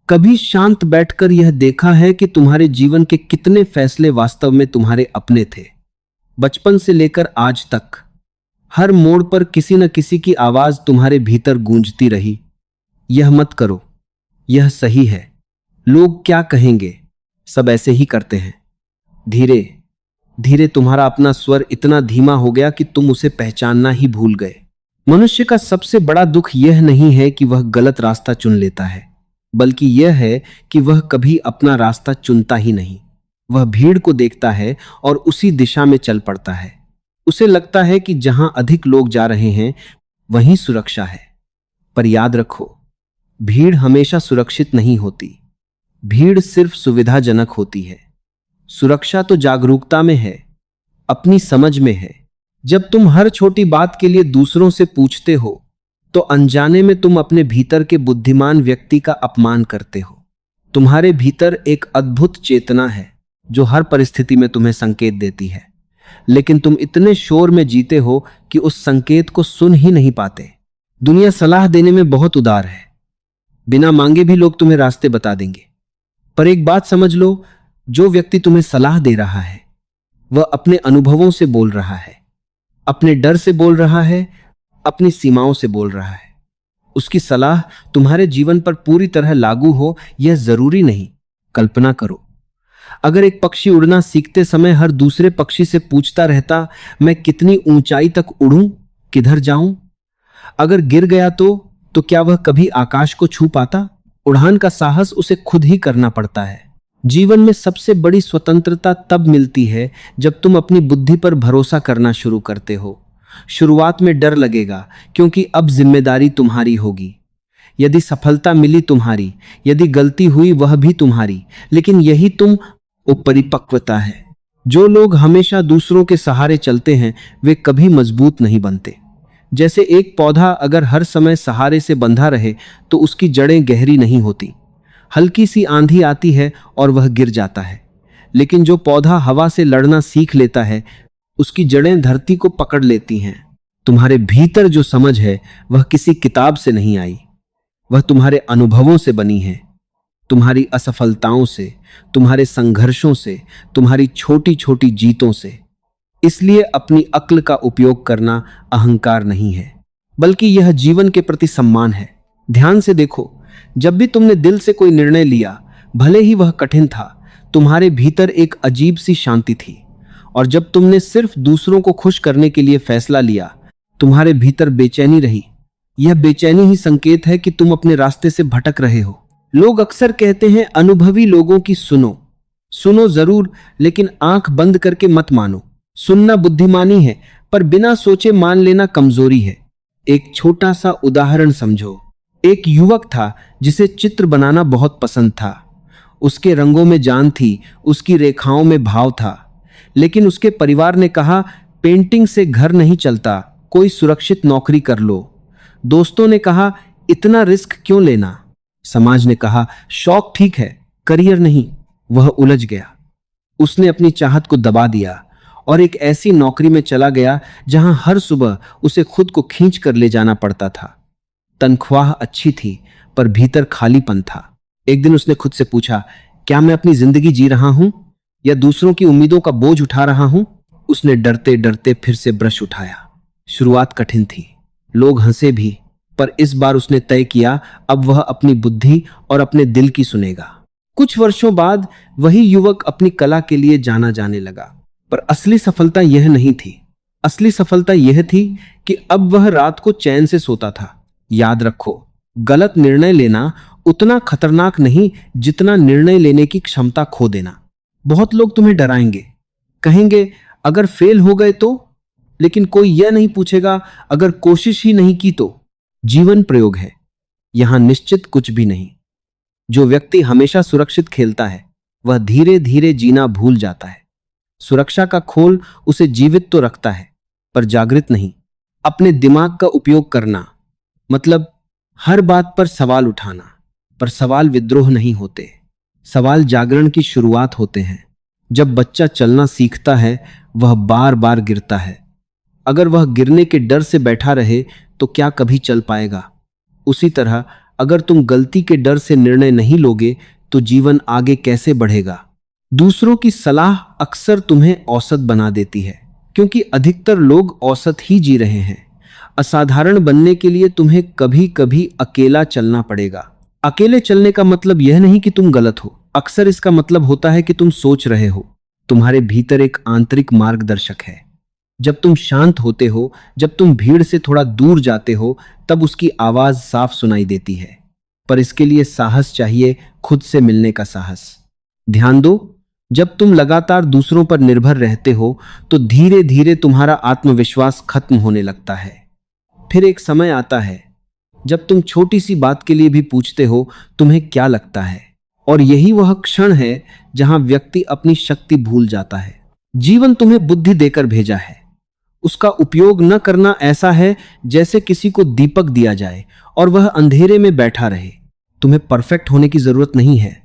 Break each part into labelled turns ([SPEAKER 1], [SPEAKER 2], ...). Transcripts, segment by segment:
[SPEAKER 1] कभी शांत बैठकर यह देखा है कि तुम्हारे जीवन के कितने फैसले वास्तव में तुम्हारे अपने थे? बचपन से लेकर आज तक हर मोड़ पर किसी न किसी की आवाज तुम्हारे भीतर गूंजती रही, यह मत करो, यह सही है, लोग क्या कहेंगे। सब ऐसे ही करते हैं। धीरे धीरे तुम्हारा अपना स्वर इतना धीमा हो गया कि तुम उसे पहचानना ही भूल गए। मनुष्य का सबसे बड़ा दुख यह नहीं है कि वह गलत रास्ता चुन लेता है, बल्कि यह है कि वह कभी अपना रास्ता चुनता ही नहीं। वह भीड़ को देखता है और उसी दिशा में चल पड़ता है। उसे लगता है कि जहां अधिक लोग जा रहे हैं वहीं सुरक्षा है। पर याद रखो, भीड़ हमेशा सुरक्षित नहीं होती। भीड़ सिर्फ सुविधाजनक होती है। सुरक्षा तो जागरूकता में है, अपनी समझ में है। जब तुम हर छोटी बात के लिए दूसरों से पूछते हो तो अनजाने में तुम अपने भीतर के बुद्धिमान व्यक्ति का अपमान करते हो। तुम्हारे भीतर एक अद्भुत चेतना है जो हर परिस्थिति में तुम्हें संकेत देती है, लेकिन तुम इतने शोर में जीते हो कि उस संकेत को सुन ही नहीं पाते। दुनिया सलाह देने में बहुत उदार है। बिना मांगे भी लोग तुम्हें रास्ते बता देंगे। पर एक बात समझ लो, जो व्यक्ति तुम्हें सलाह दे रहा है वह अपने अनुभवों से बोल रहा है, अपने डर से बोल रहा है, अपनी सीमाओं से बोल रहा है। उसकी सलाह तुम्हारे जीवन पर पूरी तरह लागू हो यह जरूरी नहीं। कल्पना करो, अगर एक पक्षी उड़ना सीखते समय हर दूसरे पक्षी से पूछता रहता, मैं कितनी ऊंचाई तक उड़ूं, किधर जाऊं? अगर गिर गया तो क्या वह कभी आकाश को छू पाता? उड़ान का साहस उसे खुद ही करना पड़ता है। जीवन में सबसे बड़ी स्वतंत्रता तब मिलती है जब तुम अपनी बुद्धि पर भरोसा करना शुरू करते हो। शुरुआत में डर लगेगा, क्योंकि अब जिम्मेदारी तुम्हारी होगी। यदि सफलता मिली तुम्हारी, यदि गलती हुई वह भी तुम्हारी। लेकिन यही तुम परिपक्वता है। जो लोग हमेशा दूसरों के सहारे चलते हैं वे कभी मजबूत नहीं बनते। जैसे एक पौधा अगर हर समय सहारे से बंधा रहे तो उसकी जड़ें गहरी नहीं होती। हल्की सी आंधी आती है और वह गिर जाता है, लेकिन जो पौधा हवा से लड़ना सीख लेता है उसकी जड़ें धरती को पकड़ लेती हैं। तुम्हारे भीतर जो समझ है वह किसी किताब से नहीं आई, वह तुम्हारे अनुभवों से बनी है। तुम्हारी असफलताओं से, तुम्हारे संघर्षों से, तुम्हारी छोटी छोटी जीतों से। इसलिए अपनी अक्ल का उपयोग करना अहंकार नहीं है, बल्कि यह जीवन के प्रति सम्मान है। ध्यान से देखो, जब भी तुमने दिल से कोई निर्णय लिया, भले ही वह कठिन था, तुम्हारे भीतर एक अजीब सी शांति थी। और जब तुमने सिर्फ दूसरों को खुश करने के लिए फैसला लिया, तुम्हारे भीतर बेचैनी रही। यह बेचैनी ही संकेत है कि तुम अपने रास्ते से भटक रहे हो। लोग अक्सर कहते हैं अनुभवी लोगों की सुनो। सुनो जरूर, लेकिन आंख बंद करके मत मानो। सुनना बुद्धिमानी है, पर बिना सोचे मान लेना कमजोरी है। एक छोटा सा उदाहरण समझो। एक युवक था जिसे चित्र बनाना बहुत पसंद था। उसके रंगों में जान थी, उसकी रेखाओं में भाव था। लेकिन उसके परिवार ने कहा, पेंटिंग से घर नहीं चलता, कोई सुरक्षित नौकरी कर लो। दोस्तों ने कहा, इतना रिस्क क्यों लेना? समाज ने कहा, शौक ठीक है, करियर नहीं। वह उलझ गया। उसने अपनी चाहत को दबा दिया और एक ऐसी नौकरी में चला गया जहां हर सुबह उसे खुद को खींच कर ले जाना पड़ता था। तनख्वाह अच्छी थी, पर भीतर खालीपन था। एक दिन उसने खुद से पूछा, क्या मैं अपनी जिंदगी जी रहा हूं या दूसरों की उम्मीदों का बोझ उठा रहा हूं? उसने डरते डरते फिर से ब्रश उठाया। शुरुआत कठिन थी, लोग हंसे भी, पर इस बार उसने तय किया, अब वह अपनी बुद्धि और अपने दिल की सुनेगा। कुछ वर्षों बाद वही युवक अपनी कला के लिए जाना जाने लगा। पर असली सफलता यह नहीं थी। असली सफलता यह थी कि अब वह रात को चैन से सोता था। याद रखो, गलत निर्णय लेना उतना खतरनाक नहीं जितना निर्णय लेने की क्षमता खो देना। बहुत लोग तुम्हें डराएंगे, कहेंगे अगर फेल हो गए तो, लेकिन कोई यह नहीं पूछेगा अगर कोशिश ही नहीं की तो। जीवन प्रयोग है, यहां निश्चित कुछ भी नहीं। जो व्यक्ति हमेशा सुरक्षित खेलता है वह धीरे धीरे जीना भूल जाता है। सुरक्षा का खोल उसे जीवित तो रखता है, पर जागृत नहीं। अपने दिमाग का उपयोग करना मतलब हर बात पर सवाल उठाना, पर सवाल विद्रोह नहीं होते। सवाल जागरण की शुरुआत होते हैं। जब बच्चा चलना सीखता है वह बार बार गिरता है। अगर वह गिरने के डर से बैठा रहे तो क्या कभी चल पाएगा? उसी तरह अगर तुम गलती के डर से निर्णय नहीं लोगे तो जीवन आगे कैसे बढ़ेगा? दूसरों की सलाह अक्सर तुम्हें औसत बना देती है, क्योंकि अधिकतर लोग औसत ही जी रहे हैं। असाधारण बनने के लिए तुम्हें कभी कभी अकेला चलना पड़ेगा। अकेले चलने का मतलब यह नहीं कि तुम गलत हो, अक्सर इसका मतलब होता है कि तुम सोच रहे हो। तुम्हारे भीतर एक आंतरिक मार्गदर्शक है। जब तुम शांत होते हो, जब तुम भीड़ से थोड़ा दूर जाते हो, तब उसकी आवाज साफ सुनाई देती है। पर इसके लिए साहस चाहिए, खुद से मिलने का साहस। ध्यान दो, जब तुम लगातार दूसरों पर निर्भर रहते हो तो धीरे धीरे तुम्हारा आत्मविश्वास खत्म होने लगता है। फिर एक समय आता है जब तुम छोटी सी बात के लिए भी पूछते हो तुम्हें क्या लगता है, और यही वह क्षण है जहां व्यक्ति अपनी शक्ति भूल जाता है। जीवन तुम्हें बुद्धि देकर भेजा है, उसका उपयोग न करना ऐसा है जैसे किसी को दीपक दिया जाए और वह अंधेरे में बैठा रहे। तुम्हें परफेक्ट होने की जरूरत नहीं है,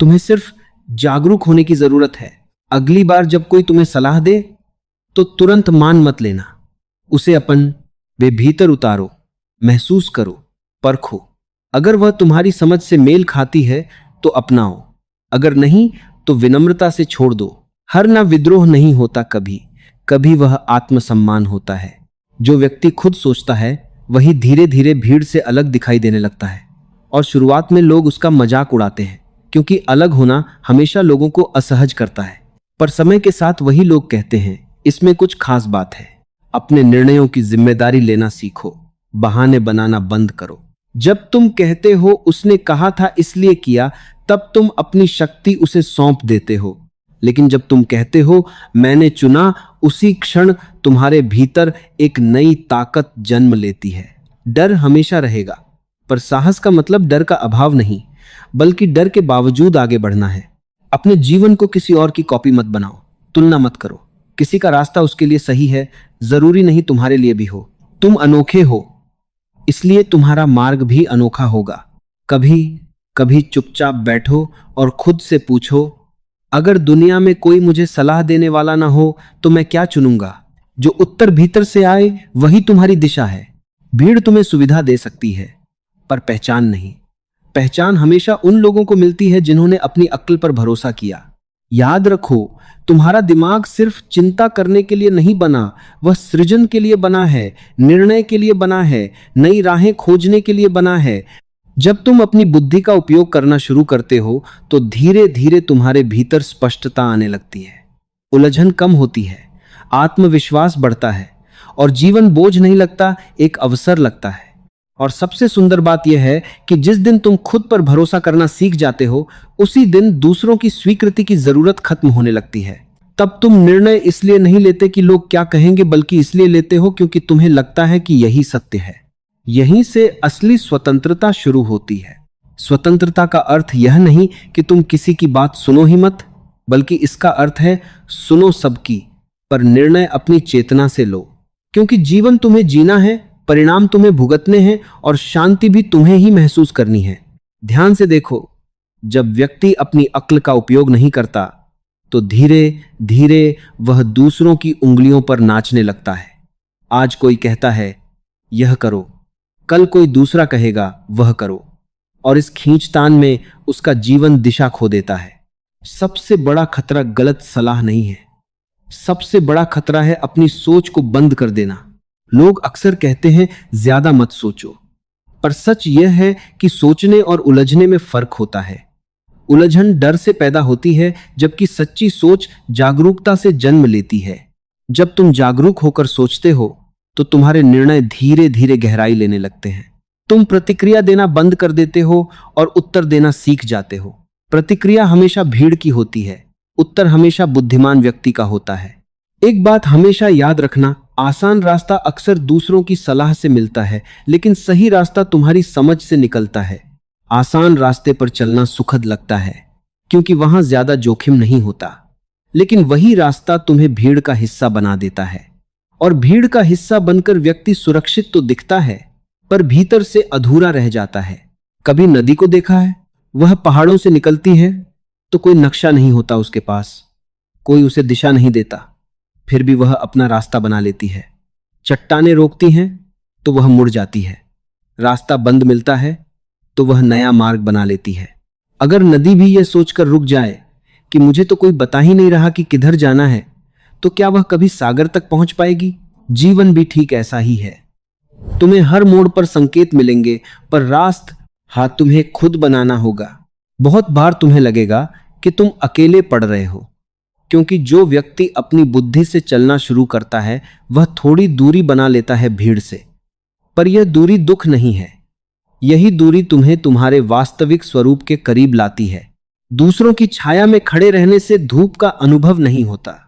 [SPEAKER 1] तुम्हें सिर्फ जागरूक होने की जरूरत है। अगली बार जब कोई तुम्हें सलाह दे तो तुरंत मान मत लेना, उसे अपन वे भीतर उतारो, महसूस करो, परखो। अगर वह तुम्हारी समझ से मेल खाती है तो अपनाओ, अगर नहीं तो विनम्रता से छोड़ दो। हर ना विद्रोह नहीं होता, कभी कभी वह आत्मसम्मान होता है। जो व्यक्ति खुद सोचता है वही धीरे धीरे भीड़ से अलग दिखाई देने लगता है, और शुरुआत में लोग उसका मजाक उड़ाते हैं, क्योंकि अलग होना हमेशा लोगों को असहज करता है। पर समय के साथ वही लोग कहते हैं इसमें कुछ खास बात है। अपने निर्णयों की जिम्मेदारी लेना सीखो, बहाने बनाना बंद करो। जब तुम कहते हो उसने कहा था इसलिए किया, तब तुम अपनी शक्ति उसे सौंप देते हो। लेकिन जब तुम कहते हो मैंने चुना, उसी क्षण तुम्हारे भीतर एक नई ताकत जन्म लेती है। डर हमेशा रहेगा, पर साहस का मतलब डर का अभाव नहीं, बल्कि डर के बावजूद आगे बढ़ना है। अपने जीवन को किसी और की कॉपी मत बनाओ, तुलना मत करो। किसी का रास्ता उसके लिए सही है, जरूरी नहीं तुम्हारे लिए भी हो। तुम अनोखे हो, इसलिए तुम्हारा मार्ग भी अनोखा होगा। कभी कभी चुपचाप बैठो और खुद से पूछो, अगर दुनिया में कोई मुझे सलाह देने वाला ना हो तो मैं क्या चुनूंगा? जो उत्तर भीतर से आए वही तुम्हारी दिशा है। भीड़ तुम्हें सुविधा दे सकती है, पर पहचान नहीं। पहचान हमेशा उन लोगों को मिलती है जिन्होंने अपनी अक्ल पर भरोसा किया। याद रखो, तुम्हारा दिमाग सिर्फ चिंता करने के लिए नहीं बना, वह सृजन के लिए बना है, निर्णय के लिए बना है, नई राहें खोजने के लिए बना है। जब तुम अपनी बुद्धि का उपयोग करना शुरू करते हो तो धीरे धीरे तुम्हारे भीतर स्पष्टता आने लगती है, उलझन कम होती है, आत्मविश्वास बढ़ता है, और जीवन बोझ नहीं लगता, एक अवसर लगता है। और सबसे सुंदर बात यह है कि जिस दिन तुम खुद पर भरोसा करना सीख जाते हो, उसी दिन दूसरों की स्वीकृति की जरूरत खत्म होने लगती है। तब तुम निर्णय इसलिए नहीं लेते कि लोग क्या कहेंगे, बल्कि इसलिए लेते हो क्योंकि तुम्हें लगता है कि यही सत्य है। यहीं से असली स्वतंत्रता शुरू होती है। स्वतंत्रता का अर्थ यह नहीं कि तुम किसी की बात सुनो ही मत, बल्कि इसका अर्थ है सुनो सबकी, पर निर्णय अपनी चेतना से लो। क्योंकि जीवन तुम्हें जीना है, परिणाम तुम्हें भुगतने हैं, और शांति भी तुम्हें ही महसूस करनी है। ध्यान से देखो, जब व्यक्ति अपनी अक्ल का उपयोग नहीं करता तो धीरे धीरे वह दूसरों की उंगलियों पर नाचने लगता है। आज कोई कहता है यह करो, कल कोई दूसरा कहेगा वह करो, और इस खींचतान में उसका जीवन दिशा खो देता है। सबसे बड़ा खतरा गलत सलाह नहीं है, सबसे बड़ा खतरा है अपनी सोच को बंद कर देना। लोग अक्सर कहते हैं ज्यादा मत सोचो, पर सच यह है कि सोचने और उलझने में फर्क होता है। उलझन डर से पैदा होती है, जबकि सच्ची सोच जागरूकता से जन्म लेती है। जब तुम जागरूक होकर सोचते हो तो तुम्हारे निर्णय धीरे धीरे गहराई लेने लगते हैं। तुम प्रतिक्रिया देना बंद कर देते हो और उत्तर देना सीख जाते हो। प्रतिक्रिया हमेशा भीड़ की होती है, उत्तर हमेशा बुद्धिमान व्यक्ति का होता है। एक बात हमेशा याद रखना, आसान रास्ता अक्सर दूसरों की सलाह से मिलता है, लेकिन सही रास्ता तुम्हारी समझ से निकलता है। आसान रास्ते पर चलना सुखद लगता है, क्योंकि वहां ज्यादा जोखिम नहीं होता, लेकिन वही रास्ता तुम्हें भीड़ का हिस्सा बना देता है। और भीड़ का हिस्सा बनकर व्यक्ति सुरक्षित तो दिखता है, पर भीतर से अधूरा रह जाता है। कभी नदी को देखा है? वह पहाड़ों से निकलती है तो कोई नक्शा नहीं होता उसके पास, कोई उसे दिशा नहीं देता, फिर भी वह अपना रास्ता बना लेती है। चट्टानें रोकती हैं तो वह मुड़ जाती है, रास्ता बंद मिलता है तो वह नया मार्ग बना लेती है। अगर नदी भी यह सोचकर रुक जाए कि मुझे तो कोई बता ही नहीं रहा कि किधर जाना है, तो क्या वह कभी सागर तक पहुंच पाएगी? जीवन भी ठीक ऐसा ही है। तुम्हें हर मोड़ पर संकेत मिलेंगे, पर रास्ता तुम्हें खुद बनाना होगा। बहुत बार तुम्हें लगेगा कि तुम अकेले पड़ रहे हो, क्योंकि जो व्यक्ति अपनी बुद्धि से चलना शुरू करता है वह थोड़ी दूरी बना लेता है भीड़ से। पर यह दूरी दुख नहीं है, यही दूरी तुम्हें तुम्हारे वास्तविक स्वरूप के करीब लाती है। दूसरों की छाया में खड़े रहने से धूप का अनुभव नहीं होता,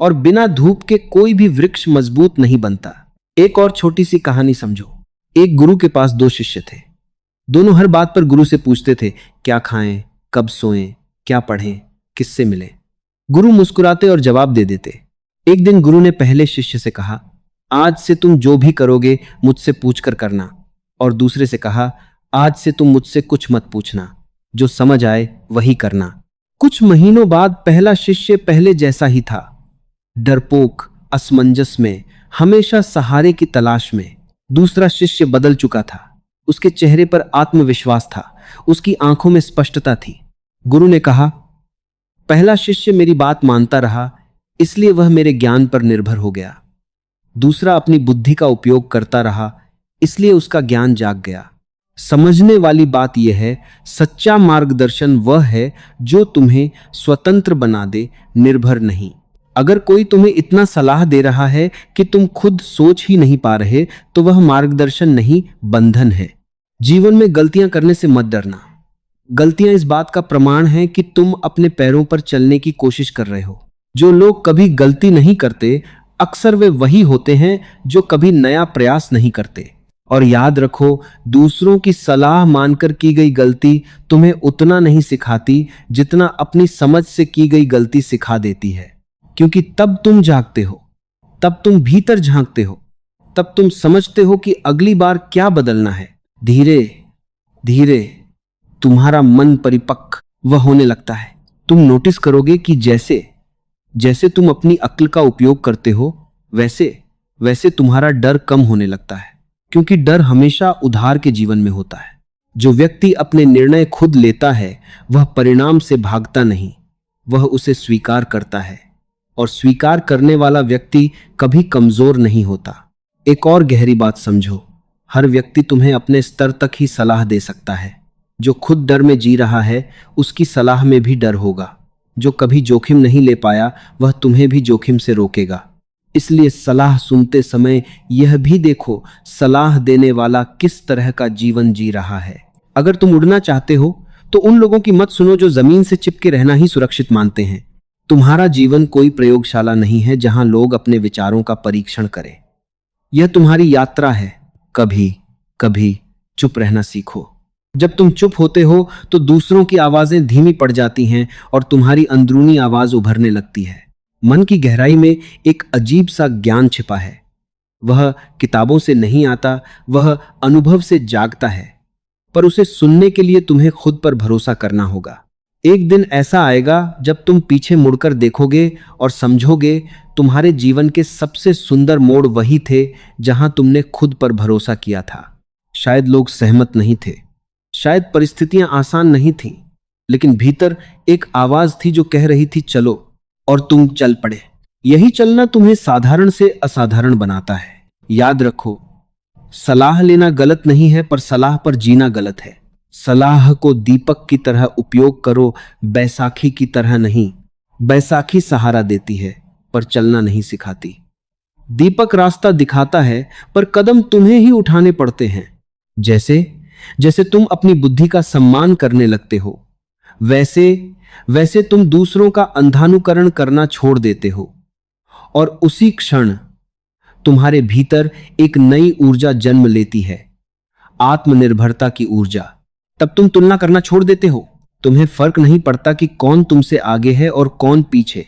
[SPEAKER 1] और बिना धूप के कोई भी वृक्ष मजबूत नहीं बनता। एक और छोटी सी कहानी समझो। एक गुरु के पास दो शिष्य थे। दोनों हर बात पर गुरु से पूछते थे, क्या खाएं, कब सोएं, क्या पढ़ें, किससे मिलें। गुरु मुस्कुराते और जवाब दे देते। एक दिन गुरु ने पहले शिष्य से कहा, आज से तुम जो भी करोगे मुझसे पूछकर करना। और दूसरे से कहा, आज से तुम मुझसे कुछ मत पूछना, जो समझ आए वही करना। कुछ महीनों बाद पहला शिष्य पहले जैसा ही था, डरपोक, असमंजस में, हमेशा सहारे की तलाश में। दूसरा शिष्य बदल चुका था। उसके चेहरे पर आत्मविश्वास था, उसकी आंखों में स्पष्टता थी। गुरु ने कहा, पहला शिष्य मेरी बात मानता रहा, इसलिए वह मेरे ज्ञान पर निर्भर हो गया। दूसरा अपनी बुद्धि का उपयोग करता रहा, इसलिए उसका ज्ञान जाग गया। समझने वाली बात यह है, सच्चा मार्गदर्शन वह है जो तुम्हें स्वतंत्र बना दे, निर्भर नहीं। अगर कोई तुम्हें इतना सलाह दे रहा है कि तुम खुद सोच ही नहीं पा रहे, तो वह मार्गदर्शन नहीं, बंधन है। जीवन में गलतियां करने से मत डरना। गलतियां इस बात का प्रमाण है कि तुम अपने पैरों पर चलने की कोशिश कर रहे हो। जो लोग कभी गलती नहीं करते, अक्सर वे वही होते हैं जो कभी नया प्रयास नहीं करते। और याद रखो, दूसरों की सलाह मानकर की गई गलती तुम्हें उतना नहीं सिखाती जितना अपनी समझ से की गई गलती सिखा देती है। क्योंकि तब तुम जागते हो, तब तुम भीतर झांकते हो, तब तुम समझते हो कि अगली बार क्या बदलना है। धीरे धीरे तुम्हारा मन परिपक्व वह होने लगता है। तुम नोटिस करोगे कि जैसे जैसे तुम अपनी अक्ल का उपयोग करते हो, वैसे वैसे तुम्हारा डर कम होने लगता है। क्योंकि डर हमेशा उधार के जीवन में होता है। जो व्यक्ति अपने निर्णय खुद लेता है वह परिणाम से भागता नहीं, वह उसे स्वीकार करता है। और स्वीकार करने वाला व्यक्ति कभी कमजोर नहीं होता। एक और गहरी बात समझो, हर व्यक्ति तुम्हें अपने स्तर तक ही सलाह दे सकता है। जो खुद डर में जी रहा है उसकी सलाह में भी डर होगा। जो कभी जोखिम नहीं ले पाया वह तुम्हें भी जोखिम से रोकेगा। इसलिए सलाह सुनते समय यह भी देखो, सलाह देने वाला किस तरह का जीवन जी रहा है। अगर तुम उड़ना चाहते हो तो उन लोगों की मत सुनो जो जमीन से चिपके रहना ही सुरक्षित मानते हैं। तुम्हारा जीवन कोई प्रयोगशाला नहीं है जहां लोग अपने विचारों का परीक्षण करें। यह तुम्हारी यात्रा है। कभी कभी चुप रहना सीखो। जब तुम चुप होते हो तो दूसरों की आवाजें धीमी पड़ जाती हैं और तुम्हारी अंदरूनी आवाज उभरने लगती है। मन की गहराई में एक अजीब सा ज्ञान छिपा है। वह किताबों से नहीं आता, वह अनुभव से जागता है। पर उसे सुनने के लिए तुम्हें खुद पर भरोसा करना होगा। एक दिन ऐसा आएगा जब तुम पीछे मुड़कर देखोगे और समझोगे तुम्हारे जीवन के सबसे सुंदर मोड़ वही थे जहां तुमने खुद पर भरोसा किया था। शायद लोग सहमत नहीं थे, शायद परिस्थितियां आसान नहीं थीं, लेकिन भीतर एक आवाज थी जो कह रही थी चलो, और तुम चल पड़े। यही चलना तुम्हें साधारण से असाधारण बनाता है। याद रखो, सलाह लेना गलत नहीं है, पर सलाह पर जीना गलत है। सलाह को दीपक की तरह उपयोग करो, बैसाखी की तरह नहीं। बैसाखी सहारा देती है पर चलना नहीं सिखाती। दीपक रास्ता दिखाता है पर कदम तुम्हें ही उठाने पड़ते हैं। जैसे जैसे तुम अपनी बुद्धि का सम्मान करने लगते हो, वैसे वैसे तुम दूसरों का अंधानुकरण करना छोड़ देते हो, और उसी क्षण तुम्हारे भीतर एक नई ऊर्जा जन्म लेती है, आत्मनिर्भरता की ऊर्जा। तब तुम तुलना करना छोड़ देते हो। तुम्हें फर्क नहीं पड़ता कि कौन तुमसे आगे है और कौन पीछे,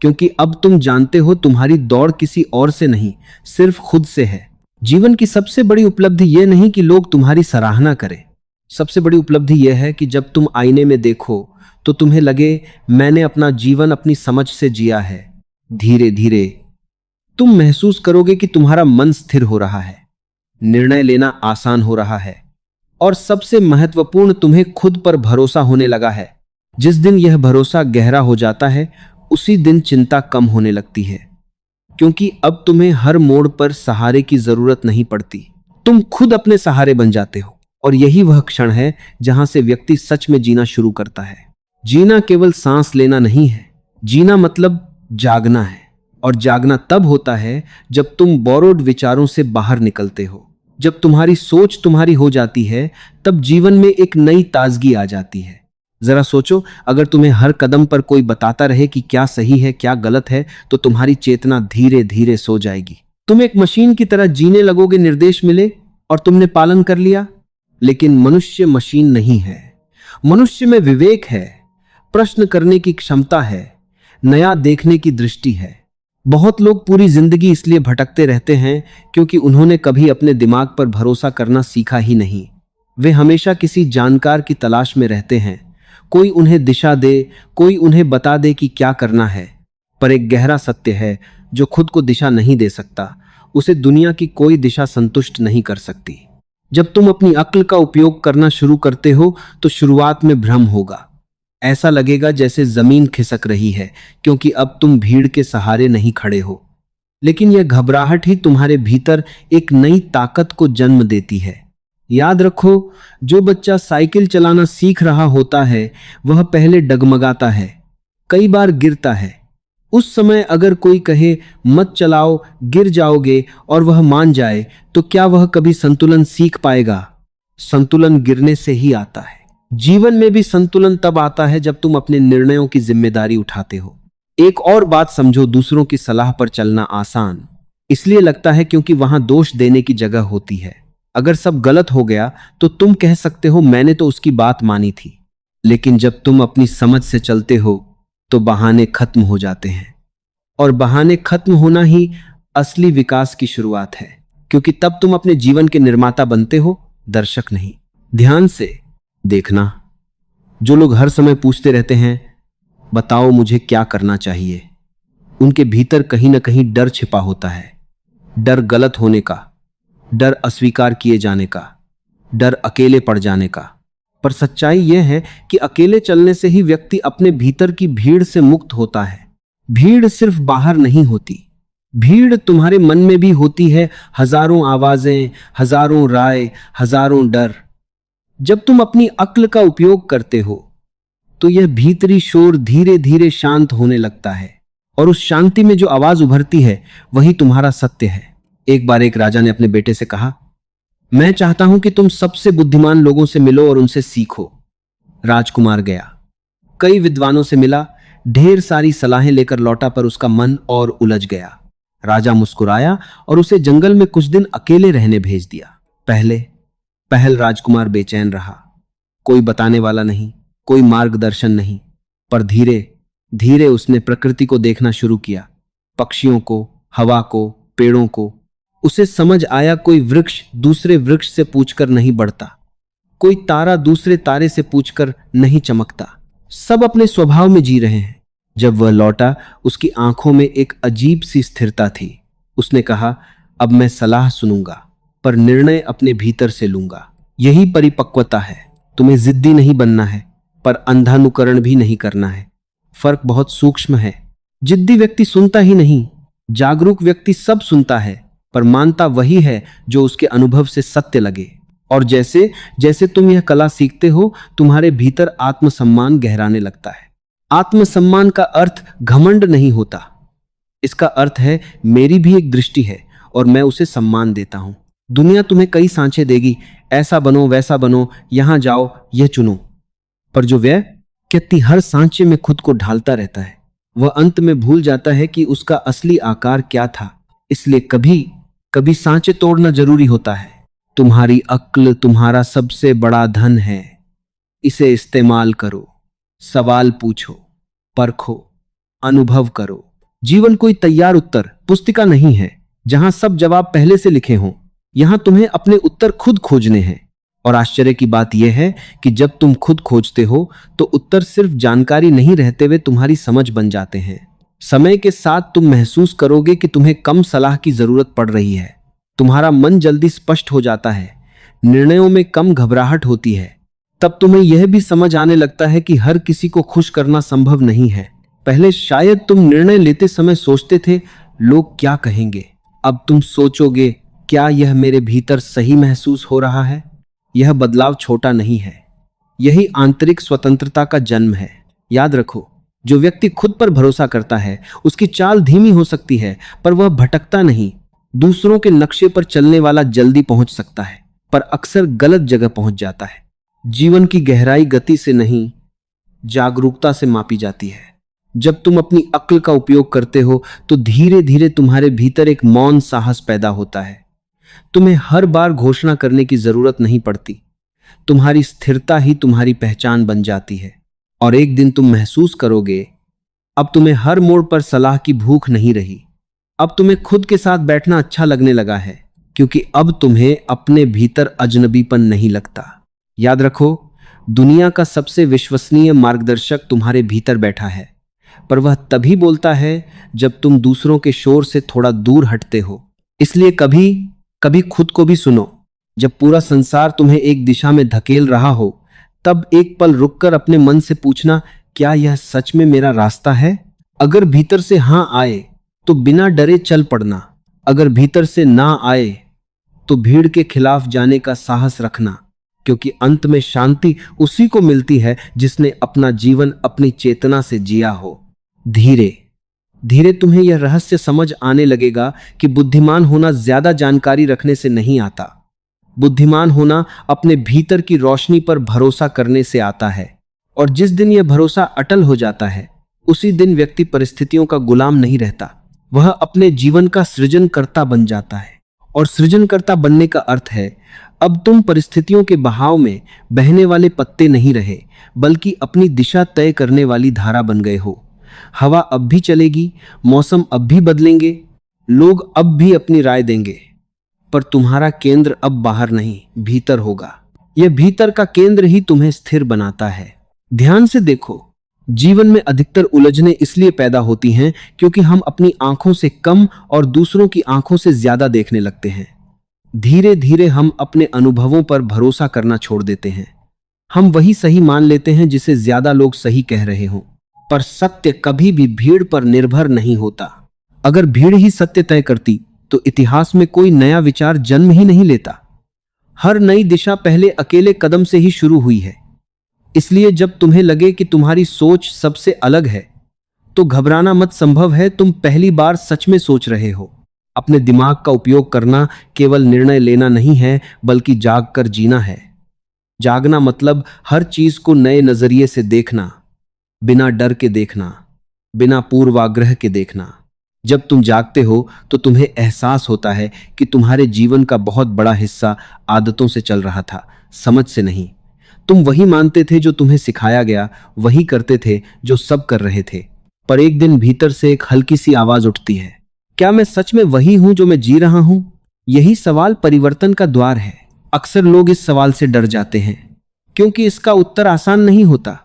[SPEAKER 1] क्योंकि अब तुम जानते हो तुम्हारी दौड़ किसी और से नहीं, सिर्फ खुद से है। जीवन की सबसे बड़ी उपलब्धि यह नहीं कि लोग तुम्हारी सराहना करें। सबसे बड़ी उपलब्धि यह है कि जब तुम आईने में देखो तो तुम्हें लगे मैंने अपना जीवन अपनी समझ से जिया है। धीरे धीरे तुम महसूस करोगे कि तुम्हारा मन स्थिर हो रहा है, निर्णय लेना आसान हो रहा है, और सबसे महत्वपूर्ण, तुम्हें खुद पर भरोसा होने लगा है। जिस दिन यह भरोसा गहरा हो जाता है, उसी दिन चिंता कम होने लगती है, क्योंकि अब तुम्हें हर मोड़ पर सहारे की जरूरत नहीं पड़ती। तुम खुद अपने सहारे बन जाते हो। और यही वह क्षण है जहां से व्यक्ति सच में जीना शुरू करता है। जीना केवल सांस लेना नहीं है, जीना मतलब जागना है। और जागना तब होता है जब तुम बोरोड विचारों से बाहर निकलते हो। जब तुम्हारी सोच तुम्हारी हो जाती है, तब जीवन में एक नई ताजगी आ जाती है। जरा सोचो, अगर तुम्हें हर कदम पर कोई बताता रहे कि क्या सही है क्या गलत है, तो तुम्हारी चेतना धीरे धीरे सो जाएगी। तुम एक मशीन की तरह जीने लगोगे, निर्देश मिले और तुमने पालन कर लिया। लेकिन मनुष्य मशीन नहीं है। मनुष्य में विवेक है, प्रश्न करने की क्षमता है, नया देखने की दृष्टि है। बहुत लोग पूरी जिंदगी इसलिए भटकते रहते हैं क्योंकि उन्होंने कभी अपने दिमाग पर भरोसा करना सीखा ही नहीं। वे हमेशा किसी जानकार की तलाश में रहते हैं, कोई उन्हें दिशा दे, कोई उन्हें बता दे कि क्या करना है। पर एक गहरा सत्य है, जो खुद को दिशा नहीं दे सकता, उसे दुनिया की कोई दिशा संतुष्ट नहीं कर सकती। जब तुम अपनी अक्ल का उपयोग करना शुरू करते हो, तो शुरुआत में भ्रम होगा। ऐसा लगेगा जैसे जमीन खिसक रही है, क्योंकि अब तुम भीड़ के सहारे नहीं खड़े हो। लेकिन यह घबराहट ही तुम्हारे भीतर एक नई ताकत को जन्म देती है। याद रखो, जो बच्चा साइकिल चलाना सीख रहा होता है, वह पहले डगमगाता है, कई बार गिरता है। उस समय अगर कोई कहे मत चलाओ, गिर जाओगे, और वह मान जाए, तो क्या वह कभी संतुलन सीख पाएगा? संतुलन गिरने से ही आता है। जीवन में भी संतुलन तब आता है जब तुम अपने निर्णयों की जिम्मेदारी उठाते हो। एक और बात समझो, दूसरों की सलाह पर चलना आसान इसलिए लगता है क्योंकि वहां दोष देने की जगह होती है। अगर सब गलत हो गया तो तुम कह सकते हो मैंने तो उसकी बात मानी थी। लेकिन जब तुम अपनी समझ से चलते हो, तो बहाने खत्म हो जाते हैं। और बहाने खत्म होना ही असली विकास की शुरुआत है, क्योंकि तब तुम अपने जीवन के निर्माता बनते हो, दर्शक नहीं। ध्यान से देखना, जो लोग हर समय पूछते रहते हैं बताओ मुझे क्या करना चाहिए, उनके भीतर कहीं ना कहीं डर छिपा होता है। डर गलत होने का, डर अस्वीकार किए जाने का, डर अकेले पड़ जाने का। पर सच्चाई यह है कि अकेले चलने से ही व्यक्ति अपने भीतर की भीड़ से मुक्त होता है। भीड़ सिर्फ बाहर नहीं होती, भीड़ तुम्हारे मन में भी होती है। हजारों आवाजें, हजारों राय, हजारों डर। जब तुम अपनी अक्ल का उपयोग करते हो, तो यह भीतरी शोर धीरे धीरे शांत होने लगता है। और उस शांति में जो आवाज उभरती है, वही तुम्हारा सत्य है। एक बार एक राजा ने अपने बेटे से कहा, मैं चाहता हूं कि तुम सबसे बुद्धिमान लोगों से मिलो और उनसे सीखो। राजकुमार गया, कई विद्वानों से मिला, ढेर सारी सलाहें लेकर लौटा, पर उसका मन और उलझ गया। राजा मुस्कुराया और उसे जंगल में कुछ दिन अकेले रहने भेज दिया। पहल राजकुमार बेचैन रहा, कोई बताने वाला नहीं, कोई मार्गदर्शन नहीं। पर धीरे धीरे उसने प्रकृति को देखना शुरू किया, पक्षियों को, हवा को, पेड़ों को। उसे समझ आया कोई वृक्ष दूसरे वृक्ष से पूछकर नहीं बढ़ता, कोई तारा दूसरे तारे से पूछकर नहीं चमकता। सब अपने स्वभाव में जी रहे हैं। जब वह लौटा, उसकी आंखों में एक अजीब सी स्थिरता थी। उसने कहा, अब मैं सलाह सुनूंगा, पर निर्णय अपने भीतर से लूंगा। यही परिपक्वता है। तुम्हें जिद्दी नहीं बनना है, पर अंधानुकरण भी नहीं करना है। फर्क बहुत सूक्ष्म है। जिद्दी व्यक्ति सुनता ही नहीं, जागरूक व्यक्ति सब सुनता है, पर मानता वही है जो उसके अनुभव से सत्य लगे। और जैसे जैसे तुम यह कला सीखते हो, तुम्हारे भीतर आत्मसम्मान गहराने लगता है। आत्मसम्मान का अर्थ घमंड नहीं होता। इसका अर्थ है मेरी भी एक दृष्टि है और मैं उसे सम्मान देता हूं। दुनिया तुम्हें कई सांचे देगी, ऐसा बनो, वैसा बनो, यहां जाओ, यह चुनो। पर जो व्यक्ति हर सांचे में खुद को ढालता रहता है, वह अंत में भूल जाता है कि उसका असली आकार क्या था। इसलिए कभी कभी सांचे तोड़ना जरूरी होता है। तुम्हारी अक्ल तुम्हारा सबसे बड़ा धन है। इसे इस्तेमाल करो, सवाल पूछो, परखो, अनुभव करो। जीवन कोई तैयार उत्तर पुस्तिका नहीं है जहां सब जवाब पहले से लिखे हों। यहां तुम्हें अपने उत्तर खुद खोजने हैं। और आश्चर्य की बात यह है कि जब तुम खुद खोजते हो, तो उत्तर सिर्फ जानकारी नहीं रहते, वे तुम्हारी समझ बन जाते हैं। समय के साथ तुम महसूस करोगे कि तुम्हें कम सलाह की जरूरत पड़ रही है। तुम्हारा मन जल्दी स्पष्ट हो जाता है, निर्णयों में कम घबराहट होती है। तब तुम्हें यह भी समझ आने लगता है कि हर किसी को खुश करना संभव नहीं है। पहले शायद तुम निर्णय लेते समय सोचते थे, लोग क्या कहेंगे। अब तुम सोचोगे, क्या यह मेरे भीतर सही महसूस हो रहा है। यह बदलाव छोटा नहीं है, यही आंतरिक स्वतंत्रता का जन्म है। याद रखो, जो व्यक्ति खुद पर भरोसा करता है उसकी चाल धीमी हो सकती है, पर वह भटकता नहीं। दूसरों के नक्शे पर चलने वाला जल्दी पहुंच सकता है, पर अक्सर गलत जगह पहुंच जाता है। जीवन की गहराई गति से नहीं, जागरूकता से मापी जाती है। जब तुम अपनी अक्ल का उपयोग करते हो तो धीरे धीरे तुम्हारे भीतर एक मौन साहस पैदा होता है। तुम्हें हर बार घोषणा करने की जरूरत नहीं पड़ती। तुम्हारी स्थिरता ही तुम्हारी पहचान बन जाती है। और एक दिन तुम महसूस करोगे, अब तुम्हें हर मोड़ पर सलाह की भूख नहीं रही। अब तुम्हें खुद के साथ बैठना अच्छा लगने लगा है, क्योंकि अब तुम्हें अपने भीतर अजनबीपन नहीं लगता। याद रखो, दुनिया का सबसे विश्वसनीय मार्गदर्शक तुम्हारे भीतर बैठा है, पर वह तभी बोलता है जब तुम दूसरों के शोर से थोड़ा दूर हटते हो। इसलिए कभी कभी खुद को भी सुनो। जब पूरा संसार तुम्हें एक दिशा में धकेल रहा हो, तब एक पल रुककर अपने मन से पूछना, क्या यह सच में मेरा रास्ता है। अगर भीतर से हां आए तो बिना डरे चल पड़ना। अगर भीतर से ना आए तो भीड़ के खिलाफ जाने का साहस रखना, क्योंकि अंत में शांति उसी को मिलती है जिसने अपना जीवन अपनी चेतना से जिया हो। धीरे धीरे तुम्हें यह रहस्य समझ आने लगेगा कि बुद्धिमान होना ज्यादा जानकारी रखने से नहीं आता। बुद्धिमान होना अपने भीतर की रोशनी पर भरोसा करने से आता है। और जिस दिन यह भरोसा अटल हो जाता है, उसी दिन व्यक्ति परिस्थितियों का गुलाम नहीं रहता, वह अपने जीवन का सृजनकर्ता बन जाता है। और सृजनकर्ता बनने का अर्थ है, अब तुम परिस्थितियों के बहाव में बहने वाले पत्ते नहीं रहे, बल्कि अपनी दिशा तय करने वाली धारा बन गए हो। हवा अब भी चलेगी, मौसम अब भी बदलेंगे, लोग अब भी अपनी राय देंगे, पर तुम्हारा केंद्र अब बाहर नहीं, भीतर होगा। यह भीतर का केंद्र ही तुम्हें स्थिर बनाता है। ध्यान से देखो, जीवन में अधिकतर उलझने इसलिए पैदा होती हैं क्योंकि हम अपनी आंखों से कम और दूसरों की आंखों से ज्यादा देखने लगते हैं। धीरे धीरे हम अपने अनुभवों पर भरोसा करना छोड़ देते हैं। हम वही सही मान लेते हैं जिसे ज्यादा लोग सही कह रहे हों, पर सत्य कभी भी भीड़ पर निर्भर नहीं होता। अगर भीड़ ही सत्य तय करती तो इतिहास में कोई नया विचार जन्म ही नहीं लेता। हर नई दिशा पहले अकेले कदम से ही शुरू हुई है। इसलिए जब तुम्हें लगे कि तुम्हारी सोच सबसे अलग है, तो घबराना मत। संभव है तुम पहली बार सच में सोच रहे हो। अपने दिमाग का उपयोग करना केवल निर्णय लेना नहीं है, बल्कि जाग कर जीना है। जागना मतलब हर चीज को नए नजरिए से देखना, बिना डर के देखना, बिना पूर्वाग्रह के देखना। जब तुम जागते हो तो तुम्हें एहसास होता है कि तुम्हारे जीवन का बहुत बड़ा हिस्सा आदतों से चल रहा था, समझ से नहीं। तुम वही मानते थे जो तुम्हें सिखाया गया, वही करते थे जो सब कर रहे थे। पर एक दिन भीतर से एक हल्की सी आवाज उठती है, क्या मैं सच में वही हूं जो मैं जी रहा हूं। यही सवाल परिवर्तन का द्वार है। अक्सर लोग इस सवाल से डर जाते हैं, क्योंकि इसका उत्तर आसान नहीं होता।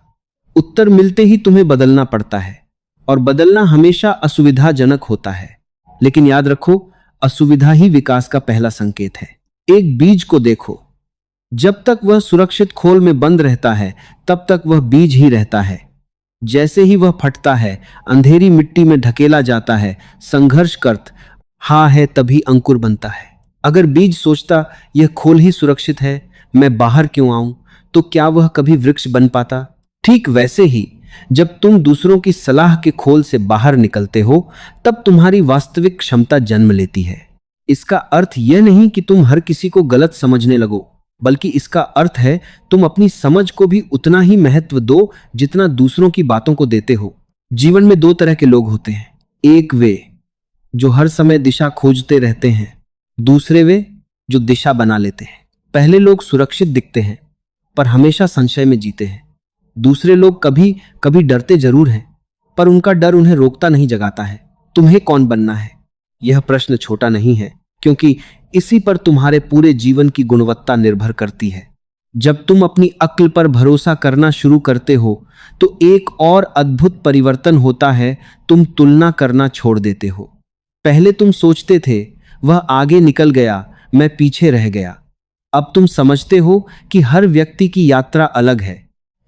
[SPEAKER 1] उत्तर मिलते ही तुम्हें बदलना पड़ता है, और बदलना हमेशा असुविधाजनक होता है। लेकिन याद रखो, असुविधा ही विकास का पहला संकेत है। एक बीज को देखो, जब तक वह सुरक्षित खोल में बंद रहता है, तब तक वह बीज ही रहता है। जैसे ही वह फटता है, अंधेरी मिट्टी में ढकेला जाता है, संघर्ष करत हा है, तभी अंकुर बनता है। अगर बीज सोचता यह खोल ही सुरक्षित है, मैं बाहर क्यों आऊं, तो क्या वह कभी वृक्ष बन पाता। ठीक वैसे ही जब तुम दूसरों की सलाह के खोल से बाहर निकलते हो, तब तुम्हारी वास्तविक क्षमता जन्म लेती है। इसका अर्थ यह नहीं कि तुम हर किसी को गलत समझने लगो, बल्कि इसका अर्थ है तुम अपनी समझ को भी उतना ही महत्व दो जितना दूसरों की बातों को देते हो। जीवन में दो तरह के लोग होते हैं, एक वे जो हर समय दिशा खोजते रहते हैं, दूसरे वे जो दिशा बना लेते हैं। पहले लोग सुरक्षित दिखते हैं, पर हमेशा संशय में जीते हैं। दूसरे लोग कभी कभी डरते जरूर हैं, पर उनका डर उन्हें रोकता नहीं, जगाता है। तुम्हें कौन बनना है? यह प्रश्न छोटा नहीं है, क्योंकि इसी पर तुम्हारे पूरे जीवन की गुणवत्ता निर्भर करती है। जब तुम अपनी अक्ल पर भरोसा करना शुरू करते हो, तो एक और अद्भुत परिवर्तन होता है। तुम तुलना करना छोड़ देते हो। पहले तुम सोचते थे, वह आगे निकल गया, मैं पीछे रह गया। अब तुम समझते हो कि हर व्यक्ति की यात्रा अलग है।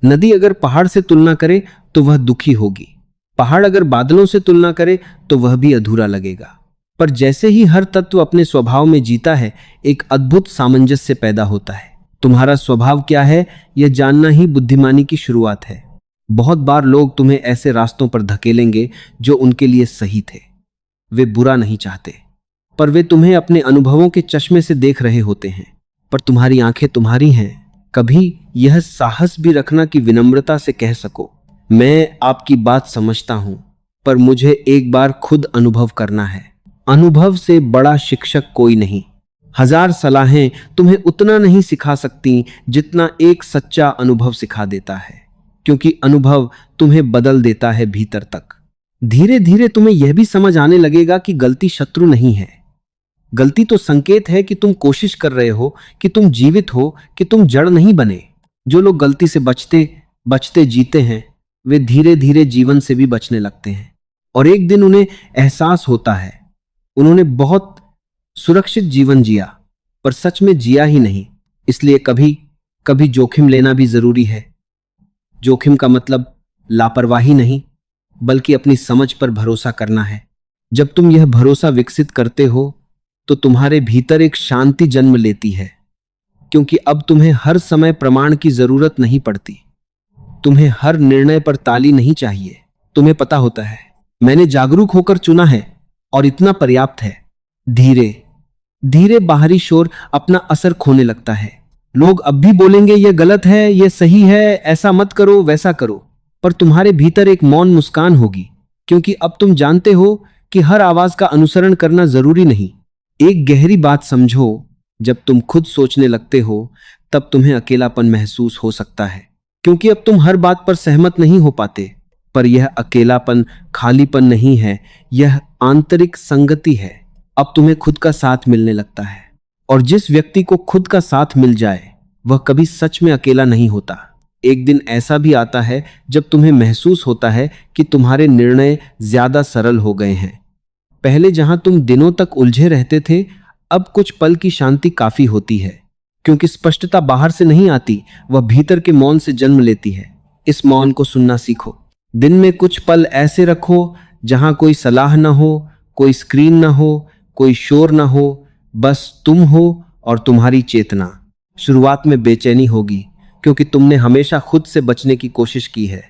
[SPEAKER 1] नदी अगर पहाड़ से तुलना करे तो वह दुखी होगी, पहाड़ अगर बादलों से तुलना करे तो वह भी अधूरा लगेगा। पर जैसे ही हर तत्व अपने स्वभाव में जीता है, एक अद्भुत सामंजस्य पैदा होता है। तुम्हारा स्वभाव क्या है, यह जानना ही बुद्धिमानी की शुरुआत है। बहुत बार लोग तुम्हें ऐसे रास्तों पर धकेलेंगे जो उनके लिए सही थे। वे बुरा नहीं चाहते, पर वे तुम्हें अपने अनुभवों के चश्मे से देख रहे होते हैं। पर तुम्हारी आंखें तुम्हारी हैं। कभी यह साहस भी रखना कि विनम्रता से कह सको, मैं आपकी बात समझता हूं, पर मुझे एक बार खुद अनुभव करना है। अनुभव से बड़ा शिक्षक कोई नहीं। हजार सलाहें तुम्हें उतना नहीं सिखा सकती जितना एक सच्चा अनुभव सिखा देता है, क्योंकि अनुभव तुम्हें बदल देता है भीतर तक। धीरे धीरे तुम्हें यह भी समझ आने लगेगा कि गलती शत्रु नहीं है। गलती तो संकेत है कि तुम कोशिश कर रहे हो, कि तुम जीवित हो, कि तुम जड़ नहीं बने। जो लोग गलती से बचते बचते जीते हैं, वे धीरे धीरे जीवन से भी बचने लगते हैं। और एक दिन उन्हें एहसास होता है उन्होंने बहुत सुरक्षित जीवन जिया, पर सच में जिया ही नहीं। इसलिए कभी कभी जोखिम लेना भी जरूरी है। जोखिम का मतलब लापरवाही नहीं, बल्कि अपनी समझ पर भरोसा करना है। जब तुम यह भरोसा विकसित करते हो तो तुम्हारे भीतर एक शांति जन्म लेती है, क्योंकि अब तुम्हें हर समय प्रमाण की जरूरत नहीं पड़ती। तुम्हें हर निर्णय पर ताली नहीं चाहिए। तुम्हें पता होता है, मैंने जागरूक होकर चुना है और इतना पर्याप्त है। धीरे धीरे बाहरी शोर अपना असर खोने लगता है। लोग अब भी बोलेंगे यह गलत है, यह सही है, ऐसा मत करो, वैसा करो। पर तुम्हारे भीतर एक मौन मुस्कान होगी, क्योंकि अब तुम जानते हो कि हर आवाज का अनुसरण करना जरूरी नहीं। एक गहरी बात समझो, जब तुम खुद सोचने लगते हो तब तुम्हें अकेलापन महसूस हो सकता है, क्योंकि अब तुम हर बात पर सहमत नहीं हो पाते। पर यह अकेलापन खालीपन नहीं है, यह आंतरिक संगति है। अब तुम्हें खुद का साथ मिलने लगता है, और जिस व्यक्ति को खुद का साथ मिल जाए वह कभी सच में अकेला नहीं होता। एक दिन ऐसा भी आता है जब तुम्हें महसूस होता है कि तुम्हारे निर्णय ज्यादा सरल हो गए हैं। पहले जहां तुम दिनों तक उलझे रहते थे, अब कुछ पल की शांति काफी होती है, क्योंकि स्पष्टता बाहर से नहीं आती, वह भीतर के मौन से जन्म लेती है। इस मौन को सुनना सीखो। दिन में कुछ पल ऐसे रखो जहां कोई सलाह ना हो, कोई स्क्रीन ना हो, कोई शोर ना हो, बस तुम हो और तुम्हारी चेतना। शुरुआत में बेचैनी होगी, क्योंकि तुमने हमेशा खुद से बचने की कोशिश की है,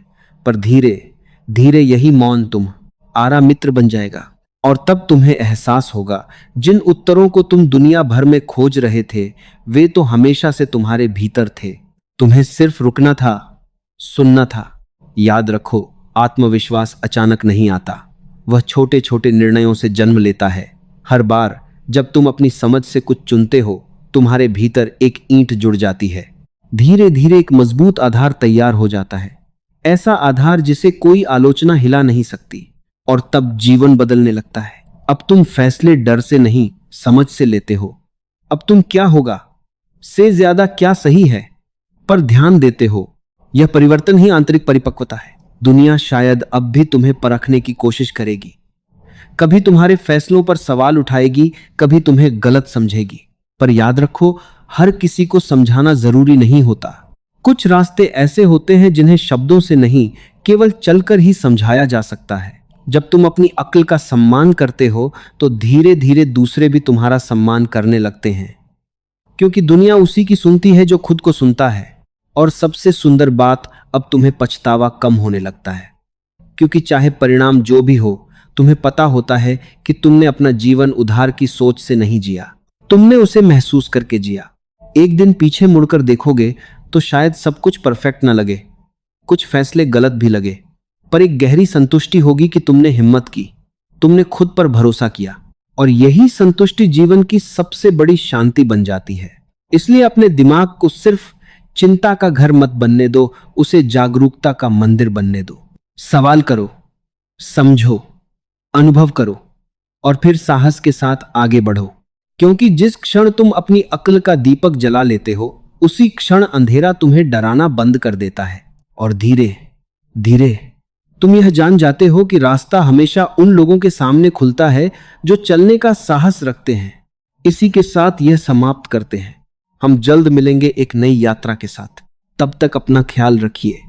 [SPEAKER 1] पर धीरे धीरे यही मौन तुम आरा मित्र बन जाएगा। और तब तुम्हें एहसास होगा, जिन उत्तरों को तुम दुनिया भर में खोज रहे थे, वे तो हमेशा से तुम्हारे भीतर थे। तुम्हें सिर्फ रुकना था, सुनना था। याद रखो, आत्मविश्वास अचानक नहीं आता, वह छोटे छोटे निर्णयों से जन्म लेता है। हर बार जब तुम अपनी समझ से कुछ चुनते हो, तुम्हारे भीतर एक ईंट जुड़ जाती है। धीरे धीरे एक मजबूत आधार तैयार हो जाता है, ऐसा आधार जिसे कोई आलोचना हिला नहीं सकती। और तब जीवन बदलने लगता है। अब तुम फैसले डर से नहीं, समझ से लेते हो। अब तुम क्या होगा से ज्यादा क्या सही है पर ध्यान देते हो। यह परिवर्तन ही आंतरिक परिपक्वता है। दुनिया शायद अब भी तुम्हें परखने की कोशिश करेगी, कभी तुम्हारे फैसलों पर सवाल उठाएगी, कभी तुम्हें गलत समझेगी। पर याद रखो, हर किसी को समझाना जरूरी नहीं होता। कुछ रास्ते ऐसे होते हैं जिन्हें शब्दों से नहीं, केवल चलकर ही समझाया जा सकता है। जब तुम अपनी अक्ल का सम्मान करते हो तो धीरे धीरे दूसरे भी तुम्हारा सम्मान करने लगते हैं, क्योंकि दुनिया उसी की सुनती है जो खुद को सुनता है। और सबसे सुंदर बात, अब तुम्हें पछतावा कम होने लगता है, क्योंकि चाहे परिणाम जो भी हो, तुम्हें पता होता है कि तुमने अपना जीवन उधार की सोच से नहीं जिया, तुमने उसे महसूस करके जिया। एक दिन पीछे मुड़कर देखोगे तो शायद सब कुछ परफेक्ट ना लगे, कुछ फैसले गलत भी लगे, पर एक गहरी संतुष्टि होगी कि तुमने हिम्मत की, तुमने खुद पर भरोसा किया। और यही संतुष्टि जीवन की सबसे बड़ी शांति बन जाती है। इसलिए अपने दिमाग को सिर्फ चिंता का घर मत बनने दो, उसे जागरूकता का मंदिर बनने दो। सवाल करो, समझो, अनुभव करो, और फिर साहस के साथ आगे बढ़ो। क्योंकि जिस क्षण तुम अपनी अक्ल का दीपक जला लेते हो, उसी क्षण अंधेरा तुम्हें डराना बंद कर देता है। और धीरे धीरे तुम यह जान जाते हो कि रास्ता हमेशा उन लोगों के सामने खुलता है जो चलने का साहस रखते हैं। इसी के साथ यह समाप्त करते हैं। हम जल्द मिलेंगे एक नई यात्रा के साथ। तब तक अपना ख्याल रखिए।